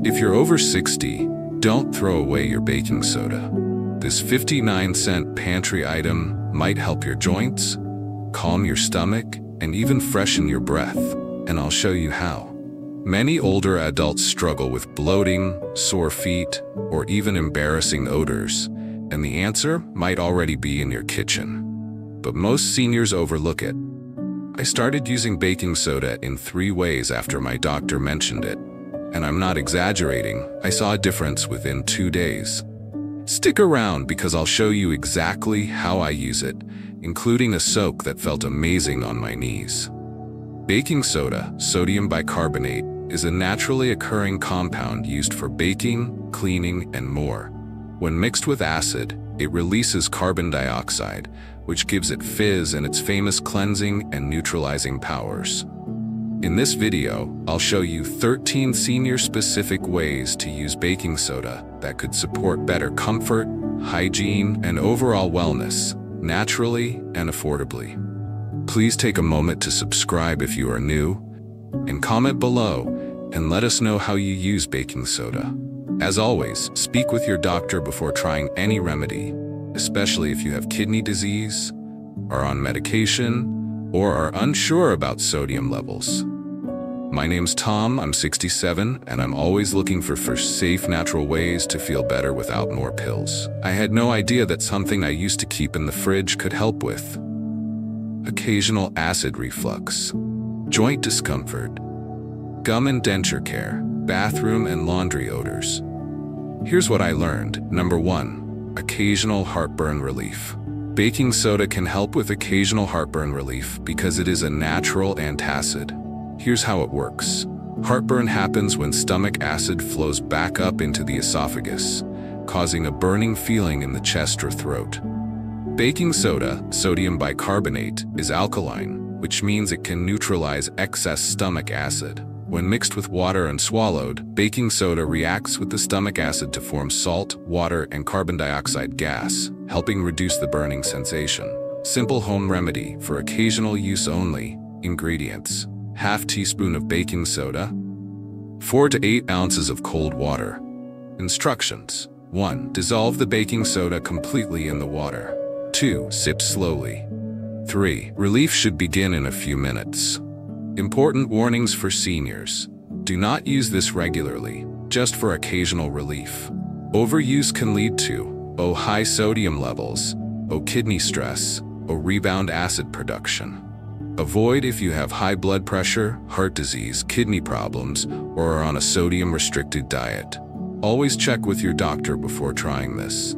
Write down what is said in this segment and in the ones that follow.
If you're over 60, don't throw away your baking soda. This 59-cent pantry item might help your joints, calm your stomach, and even freshen your breath, and I'll show you how. Many older adults struggle with bloating, sore feet, or even embarrassing odors, and the answer might already be in your kitchen. But most seniors overlook it. I started using baking soda in 3 ways after my doctor mentioned it. And I'm not exaggerating, I saw a difference within 2 days. Stick around because I'll show you exactly how I use it, including a soak that felt amazing on my knees. Baking soda, sodium bicarbonate, is a naturally occurring compound used for baking, cleaning, and more. When mixed with acid, it releases carbon dioxide, which gives it fizz and its famous cleansing and neutralizing powers. In this video, I'll show you 13 senior-specific ways to use baking soda that could support better comfort, hygiene, and overall wellness, naturally and affordably. Please take a moment to subscribe if you are new, and comment below and let us know how you use baking soda. As always, speak with your doctor before trying any remedy, especially if you have kidney disease, are on medication, or are unsure about sodium levels. My name's Tom, I'm 67, and I'm always looking for safe, natural ways to feel better without more pills. I had no idea that something I used to keep in the fridge could help with occasional acid reflux, joint discomfort, gum and denture care, bathroom and laundry odors. Here's what I learned. Number 1, occasional heartburn relief. Baking soda can help with occasional heartburn relief because it is a natural antacid. Here's how it works. Heartburn happens when stomach acid flows back up into the esophagus, causing a burning feeling in the chest or throat. Baking soda, sodium bicarbonate, is alkaline, which means it can neutralize excess stomach acid. When mixed with water and swallowed, baking soda reacts with the stomach acid to form salt, water, and carbon dioxide gas, helping reduce the burning sensation. Simple home remedy for occasional use only. Ingredients: ½ teaspoon of baking soda, 4 to 8 ounces of cold water. Instructions: 1. Dissolve the baking soda completely in the water. 2. Sip slowly. 3. Relief should begin in a few minutes. Important warnings for seniors. Do not use this regularly, just for occasional relief. Overuse can lead to high sodium levels, kidney stress, rebound acid production. Avoid if you have high blood pressure, heart disease, kidney problems, or are on a sodium-restricted diet. Always check with your doctor before trying this.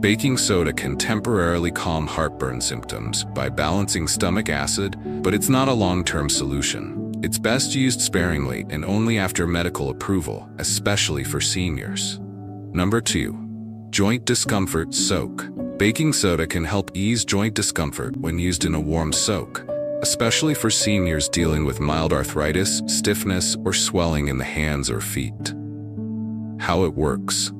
Baking soda can temporarily calm heartburn symptoms by balancing stomach acid, but it's not a long-term solution. It's best used sparingly and only after medical approval, especially for seniors. Number 2. Joint discomfort soak. Baking soda can help ease joint discomfort when used in a warm soak, especially for seniors dealing with mild arthritis, stiffness, or swelling in the hands or feet. How it works.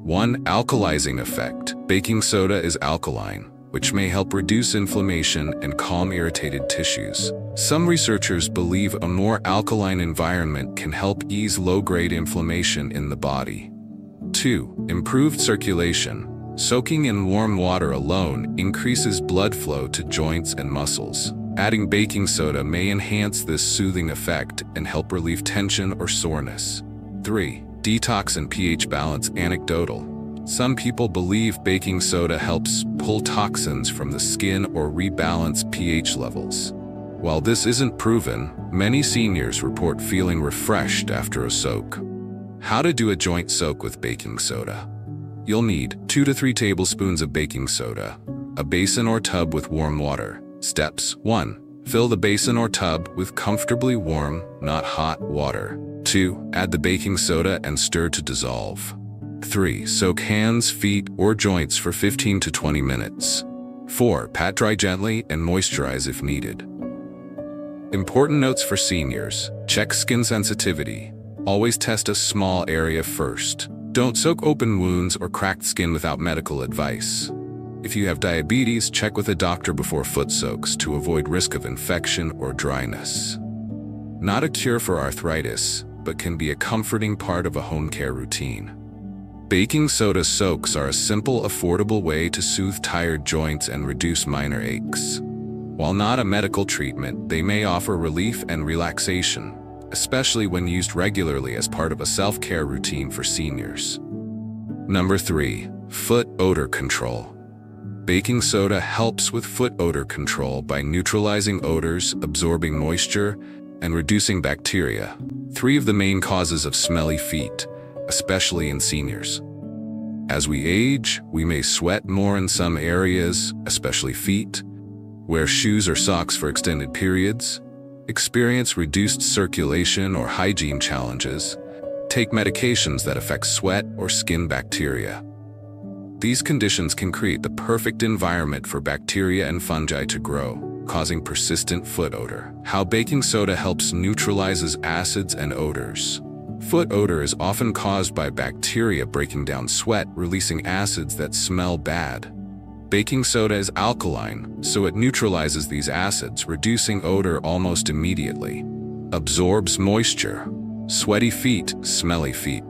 1. Alkalizing effect. Baking soda is alkaline, which may help reduce inflammation and calm irritated tissues. Some researchers believe a more alkaline environment can help ease low-grade inflammation in the body. 2. Improved circulation. Soaking in warm water alone increases blood flow to joints and muscles. Adding baking soda may enhance this soothing effect and help relieve tension or soreness. 3. Detox and pH balance. Anecdotal. Some people believe baking soda helps pull toxins from the skin or rebalance pH levels. While this isn't proven, many seniors report feeling refreshed after a soak. How to do a joint soak with baking soda. You'll need 2 to 3 tablespoons of baking soda, a basin or tub with warm water. Steps: 1. Fill the basin or tub with comfortably warm, not hot, water. 2. Add the baking soda and stir to dissolve. 3. Soak hands, feet, or joints for 15 to 20 minutes. 4. Pat dry gently and moisturize if needed. Important notes for seniors. Check skin sensitivity. Always test a small area first. Don't soak open wounds or cracked skin without medical advice. If you have diabetes, check with a doctor before foot soaks to avoid risk of infection or dryness. Not a cure for arthritis, but can be a comforting part of a home care routine. Baking soda soaks are a simple, affordable way to soothe tired joints and reduce minor aches. While not a medical treatment, they may offer relief and relaxation, especially when used regularly as part of a self-care routine for seniors. Number 3. Foot odor control. Baking soda helps with foot odor control by neutralizing odors, absorbing moisture, and reducing bacteria, 3 of the main causes of smelly feet, especially in seniors. As we age, we may sweat more in some areas, especially feet, wear shoes or socks for extended periods, experience reduced circulation or hygiene challenges, take medications that affect sweat or skin bacteria. These conditions can create the perfect environment for bacteria and fungi to grow, causing persistent foot odor. How baking soda helps neutralizes acids and odors. Foot odor is often caused by bacteria breaking down sweat, releasing acids that smell bad. Baking soda is alkaline, so it neutralizes these acids, reducing odor almost immediately. Absorbs moisture. Sweaty feet, smelly feet.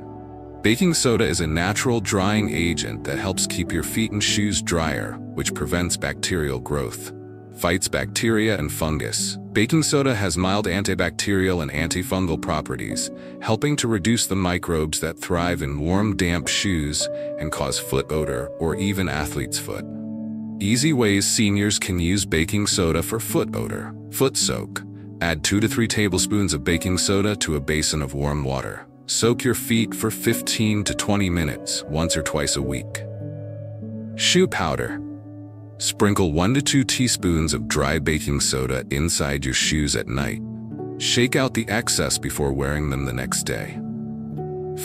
Baking soda is a natural drying agent that helps keep your feet and shoes drier, which prevents bacterial growth. Fights bacteria and fungus. Baking soda has mild antibacterial and antifungal properties, helping to reduce the microbes that thrive in warm, damp shoes and cause foot odor or even athlete's foot. Easy ways seniors can use baking soda for foot odor. Foot soak. Add 2 to 3 tablespoons of baking soda to a basin of warm water. Soak your feet for 15 to 20 minutes, once or twice a week. Shoe powder. Sprinkle 1 to 2 teaspoons of dry baking soda inside your shoes at night. Shake out the excess before wearing them the next day.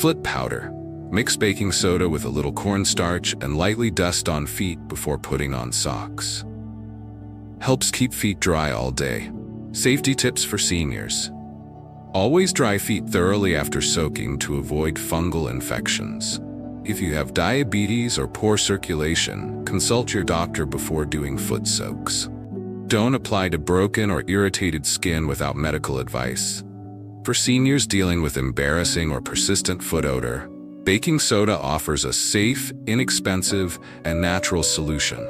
Foot powder. Mix baking soda with a little cornstarch and lightly dust on feet before putting on socks. Helps keep feet dry all day. Safety tips for seniors. Always dry feet thoroughly after soaking to avoid fungal infections. If you have diabetes or poor circulation, consult your doctor before doing foot soaks. Don't apply to broken or irritated skin without medical advice. For seniors dealing with embarrassing or persistent foot odor, baking soda offers a safe, inexpensive, and natural solution.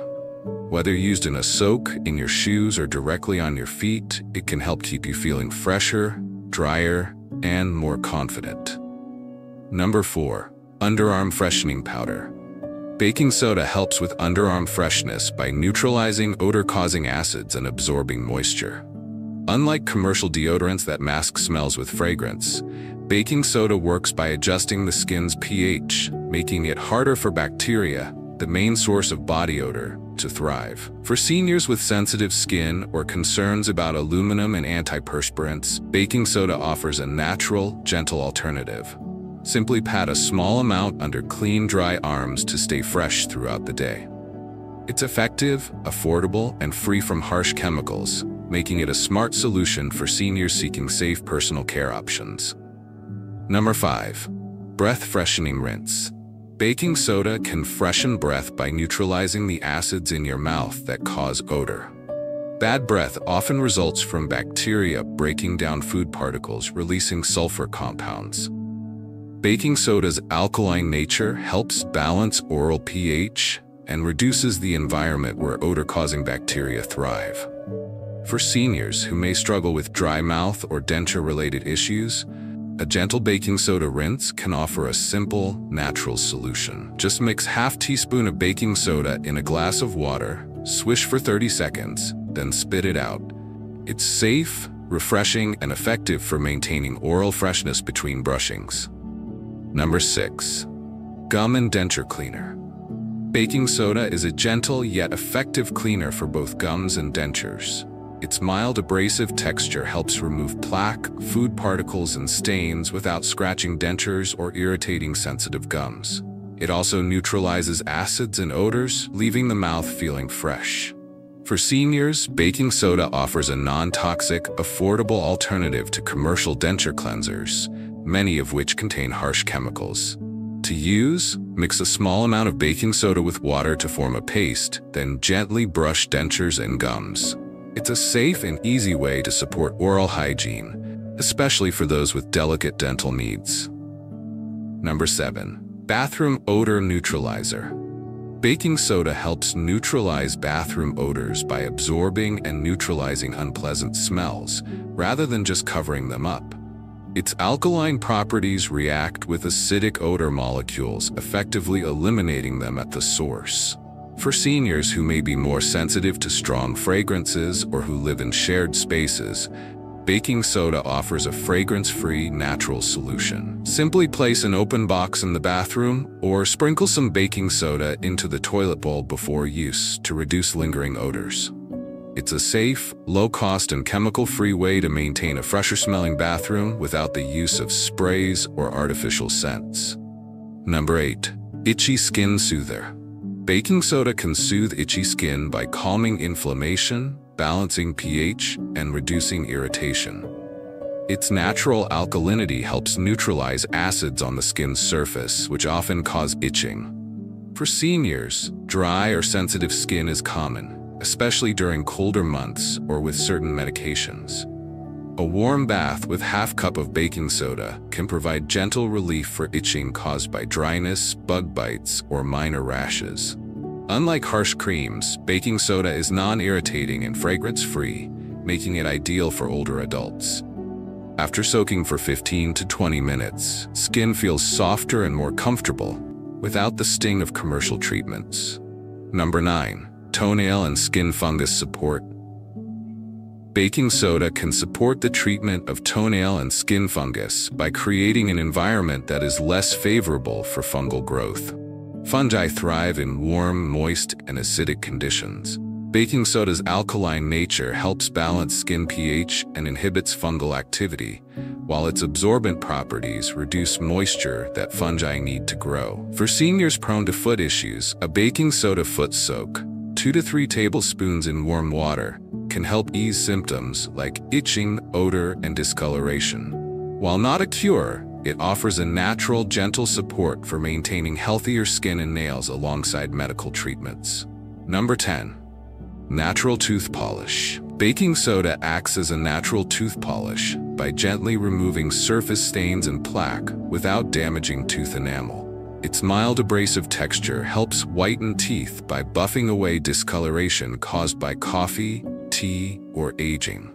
Whether used in a soak, in your shoes, or directly on your feet, it can help keep you feeling fresher, drier, and more confident. Number 4. Underarm freshening powder. Baking soda helps with underarm freshness by neutralizing odor-causing acids and absorbing moisture. Unlike commercial deodorants that mask smells with fragrance, baking soda works by adjusting the skin's pH, making it harder for bacteria, the main source of body odor, to thrive. For seniors with sensitive skin or concerns about aluminum and antiperspirants, baking soda offers a natural, gentle alternative. Simply pat a small amount under clean, dry arms to stay fresh throughout the day. It's effective, affordable, and free from harsh chemicals, making it a smart solution for seniors seeking safe personal care options. Number 5. Breath freshening rinse. Baking soda can freshen breath by neutralizing the acids in your mouth that cause odor. Bad breath often results from bacteria breaking down food particles, releasing sulfur compounds. Baking soda's alkaline nature helps balance oral pH and reduces the environment where odor-causing bacteria thrive. For seniors who may struggle with dry mouth or denture-related issues, a gentle baking soda rinse can offer a simple, natural solution. Just mix half teaspoon of baking soda in a glass of water, swish for 30 seconds, then spit it out. It's safe, refreshing, and effective for maintaining oral freshness between brushings. Number 6. Gum and denture cleaner. Baking soda is a gentle yet effective cleaner for both gums and dentures. Its mild abrasive texture helps remove plaque, food particles, and stains without scratching dentures or irritating sensitive gums. It also neutralizes acids and odors, leaving the mouth feeling fresh. For seniors, baking soda offers a non-toxic, affordable alternative to commercial denture cleansers, many of which contain harsh chemicals. To use, mix a small amount of baking soda with water to form a paste, then gently brush dentures and gums. It's a safe and easy way to support oral hygiene, especially for those with delicate dental needs. Number 7. Bathroom odor neutralizer. Baking soda helps neutralize bathroom odors by absorbing and neutralizing unpleasant smells, rather than just covering them up. Its alkaline properties react with acidic odor molecules, effectively eliminating them at the source. For seniors who may be more sensitive to strong fragrances or who live in shared spaces, baking soda offers a fragrance-free, natural solution. Simply place an open box in the bathroom or sprinkle some baking soda into the toilet bowl before use to reduce lingering odors. It's a safe, low-cost, and chemical-free way to maintain a fresher-smelling bathroom without the use of sprays or artificial scents. Number 8. Itchy skin soother. Baking soda can soothe itchy skin by calming inflammation, balancing pH, and reducing irritation. Its natural alkalinity helps neutralize acids on the skin's surface, which often cause itching. For seniors, dry or sensitive skin is common, especially during colder months or with certain medications. A warm bath with half cup of baking soda can provide gentle relief for itching caused by dryness, bug bites, or minor rashes. Unlike harsh creams, baking soda is non-irritating and fragrance-free, making it ideal for older adults. After soaking for 15 to 20 minutes, skin feels softer and more comfortable, without the sting of commercial treatments. Number 9. Toenail and skin fungus support. Baking soda can support the treatment of toenail and skin fungus by creating an environment that is less favorable for fungal growth. Fungi thrive in warm, moist, and acidic conditions. Baking soda's alkaline nature helps balance skin pH and inhibits fungal activity, while its absorbent properties reduce moisture that fungi need to grow. For seniors prone to foot issues, a baking soda foot soak, 2 to 3 tablespoons in warm water, can help ease symptoms like itching, odor, and discoloration. While not a cure, it offers a natural, gentle support for maintaining healthier skin and nails alongside medical treatments. Number 10. Natural tooth polish. Baking soda acts as a natural tooth polish by gently removing surface stains and plaque without damaging tooth enamel. Its mild abrasive texture helps whiten teeth by buffing away discoloration caused by coffee, tea, or aging.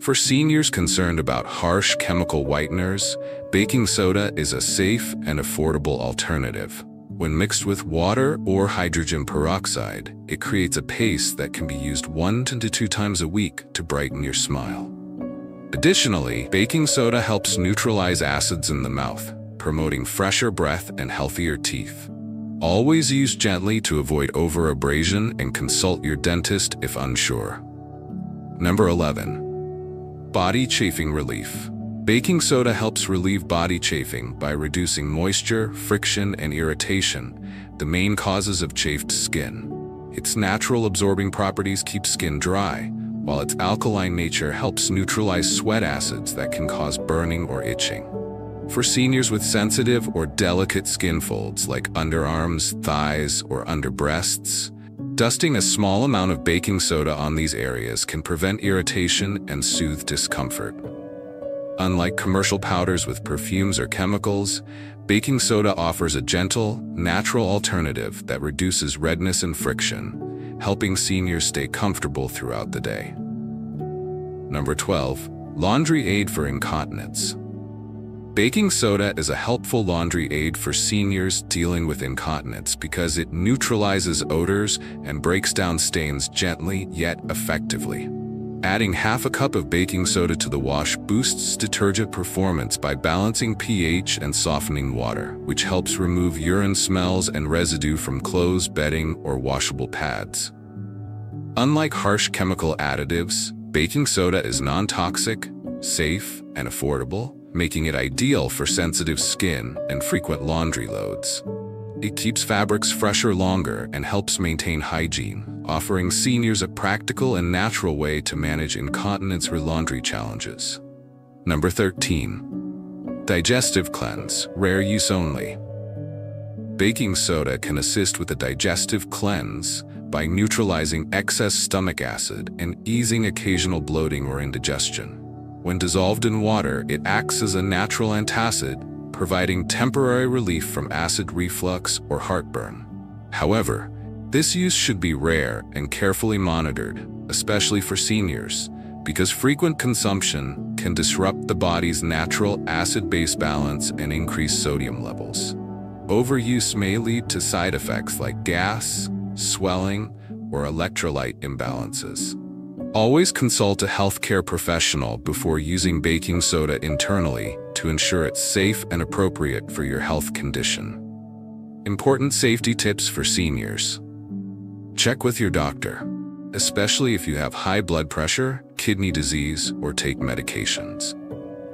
For seniors concerned about harsh chemical whiteners, baking soda is a safe and affordable alternative. When mixed with water or hydrogen peroxide, it creates a paste that can be used 1 to 2 times a week to brighten your smile. Additionally, baking soda helps neutralize acids in the mouth, promoting fresher breath and healthier teeth. Always use gently to avoid over-abrasion and consult your dentist if unsure. Number 11. Body chafing relief. Baking soda helps relieve body chafing by reducing moisture, friction, and irritation, the main causes of chafed skin. Its natural absorbing properties keep skin dry, while its alkaline nature helps neutralize sweat acids that can cause burning or itching. For seniors with sensitive or delicate skin folds like underarms, thighs, or under breasts, dusting a small amount of baking soda on these areas can prevent irritation and soothe discomfort. Unlike commercial powders with perfumes or chemicals, baking soda offers a gentle, natural alternative that reduces redness and friction, helping seniors stay comfortable throughout the day. Number 12. Laundry aid for incontinence. Baking soda is a helpful laundry aid for seniors dealing with incontinence because it neutralizes odors and breaks down stains gently yet effectively. Adding half a cup of baking soda to the wash boosts detergent performance by balancing pH and softening water, which helps remove urine smells and residue from clothes, bedding, or washable pads. Unlike harsh chemical additives, baking soda is non-toxic, safe, and affordable, making it ideal for sensitive skin and frequent laundry loads. It keeps fabrics fresher longer and helps maintain hygiene, offering seniors a practical and natural way to manage incontinence or laundry challenges. Number 13. Digestive cleanse, rare use only. Baking soda can assist with a digestive cleanse by neutralizing excess stomach acid and easing occasional bloating or indigestion. When dissolved in water, it acts as a natural antacid, providing temporary relief from acid reflux or heartburn. However, this use should be rare and carefully monitored, especially for seniors, because frequent consumption can disrupt the body's natural acid-base balance and increase sodium levels. Overuse may lead to side effects like gas, swelling, or electrolyte imbalances. Always consult a healthcare professional before using baking soda internally to ensure it's safe and appropriate for your health condition. Important safety tips for seniors. Check with your doctor, especially if you have high blood pressure, kidney disease, or take medications.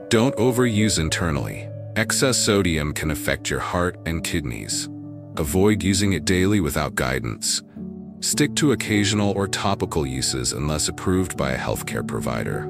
Don't overuse internally. Excess sodium can affect your heart and kidneys. Avoid using it daily without guidance. Stick to occasional or topical uses unless approved by a healthcare provider.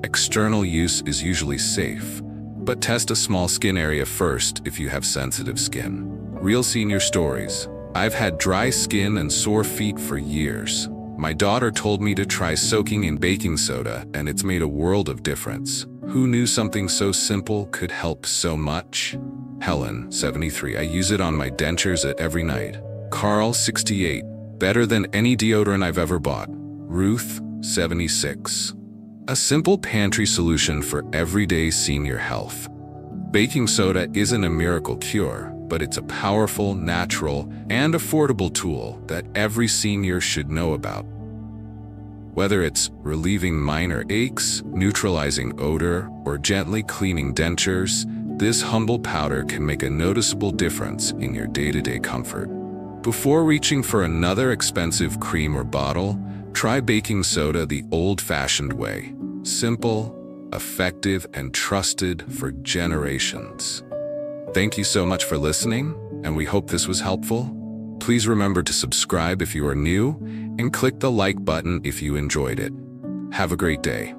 External use is usually safe, but test a small skin area first if you have sensitive skin. Real senior stories. I've had dry skin and sore feet for years. My daughter told me to try soaking in baking soda, and it's made a world of difference. Who knew something so simple could help so much? Helen, 73. I use it on my dentures every night. Carl, 68. Better than any deodorant I've ever bought. Ruth, 76. A simple pantry solution for everyday senior health. Baking soda isn't a miracle cure, but it's a powerful, natural, and affordable tool that every senior should know about. Whether it's relieving minor aches, neutralizing odor, or gently cleaning dentures, this humble powder can make a noticeable difference in your day-to-day comfort. Before reaching for another expensive cream or bottle, try baking soda the old-fashioned way. Simple, effective, and trusted for generations. Thank you so much for listening, and we hope this was helpful. Please remember to subscribe if you are new, and click the like button if you enjoyed it. Have a great day.